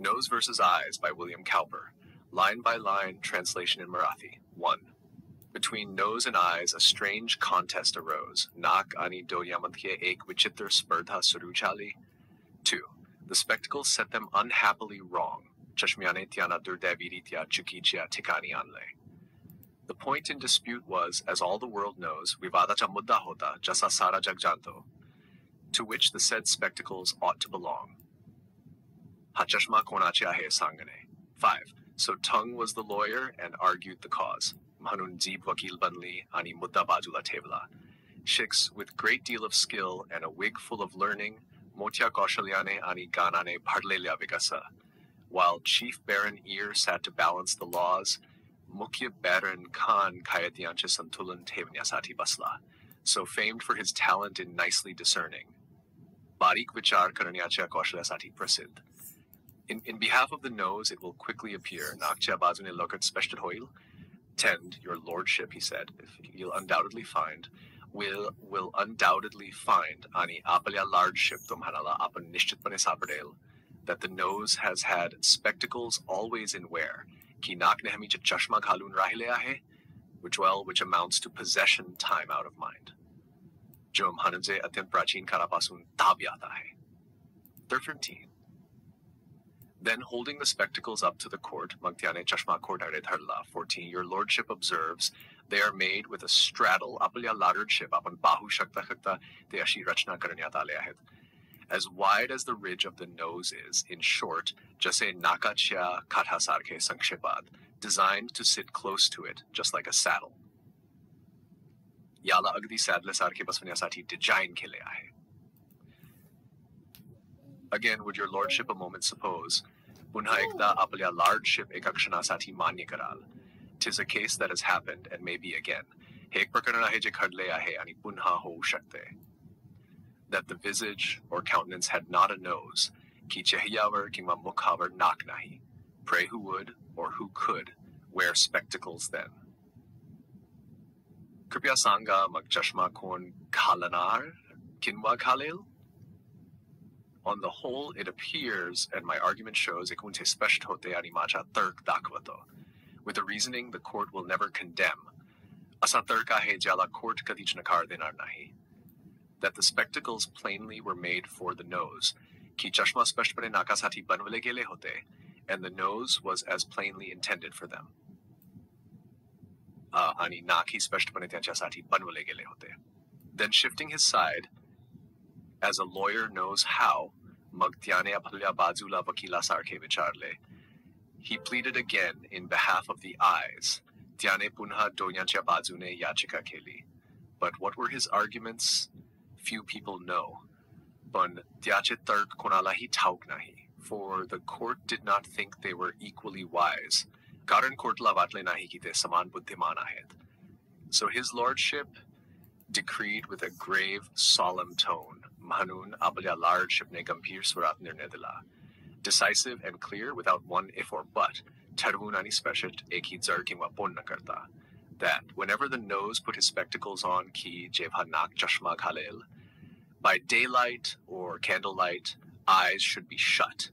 Nose versus Eyes by William Cowper. Line by line translation in Marathi. 1. Between nose and eyes, a strange contest arose. Nak ani doyamadhye ek vichitra spardha suru chali. 2. The spectacles set them unhappily wrong. Chashmyane tyana durdeviritya chukichya tikani anle. The point in dispute was, as all the world knows, vivadacha mudda hota jasa sara jagjanto, to which the said spectacles ought to belong. Hachashma konache ahe sangane. 5. So tongue was the lawyer and argued the cause. Mhanun deep vakil banli ani mudda bajula tevla. 6. With great deal of skill and a wig full of learning, Motya Kaushalyane ani ganane bhadlelya vigasa. While Chief Baron Ear sat to balance the laws, Mukhya Baron Khan kayadyanche santulan tevnyasati basla, so famed for his talent in nicely discerning. Barik vichar karanyacha kaushalyasati prasidh. In behalf of the nose, it will quickly appear. Nakcha bazune lokat speshted hoil. Tend, your lordship, he said, you'll undoubtedly find, will undoubtedly find ani apalya lordship tumhanala apan nishchitpane sapardel, that the nose has had spectacles always in wear, ki nak nehmi chashma ghalun rahile ahe, which amounts to possession time out of mind. Jo mhananze atyant prachin karapasun tabyata hai. 13. Then holding the spectacles up to the court, Magtyane Chashma Kordare Dharla, 14, your lordship observes, they are made with a straddle, apalya lordship, apan bahu shakta shakta, deashi rachna karanyata leahed. As wide as the ridge of the nose is, in short, jase nakachya kathasarke sankshepad, designed to sit close to it, just like a saddle. Yala agdi sadle sarke basvanyasati design ke le aahe. Again, would your lordship a moment suppose, punha ekda apalya lordship ekakshanasati manya karal. 'Tis a case that has happened, and may be again. Hek prakarana he je khadle aahe ani punha ho shakte. That the visage or countenance had not a nose, ki chehiyavar kingma mukhavar nak nahi. Pray who would, or who could, wear spectacles then. Kripya sanga magchashma kon khalanar kinwa khalil? On the whole, it appears, and my argument shows, ekunte speshtote animacha thirk dakvato. With the reasoning, the court will never condemn. Asa thirka he jala court kadichnakar dinar nahi. That the spectacles plainly were made for the nose, ki chashma speshpane nakasati banvale gele hote, and the nose was as plainly intended for them. Ani naki speshpane tyachasati banvale gele hote. Then shifting his side, as a lawyer knows how, Magtyane apalya bazula vakila sarke vicharle, he pleaded again in behalf of the eyes, Tyane punha doyancha bazune yachika keli. But what were his arguments? Few people know. Bun tyache tark konalahi tauk nahi, for the court did not think they were equally wise. Karan court lavatle nahi kite saman buddhiman ahed. So his lordship decreed with a grave, solemn tone, Mhanun apalya lordship ne gampir surat nirnedila, decisive and clear without one if or but, tarvunani speshet eki dzar kingwa ponna karta, that whenever the nose put his spectacles on ki jevhanak chashma khalel, by daylight or candlelight, eyes should be shut.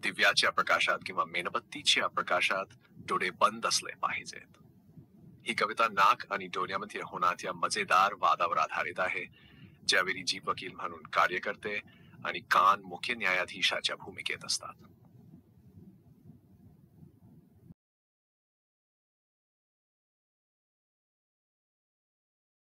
Divyachya prakashat kingwa menabatichya prakashat dode bandasle pahizet. He kavita nak ani doryamanthya honatya mazedar vadavar adharita hai, ज्यावेळी jeep वकील म्हणून कार्य करते आणि कान मुख्य न्यायाधीशाच्या भूमिकेत असतात.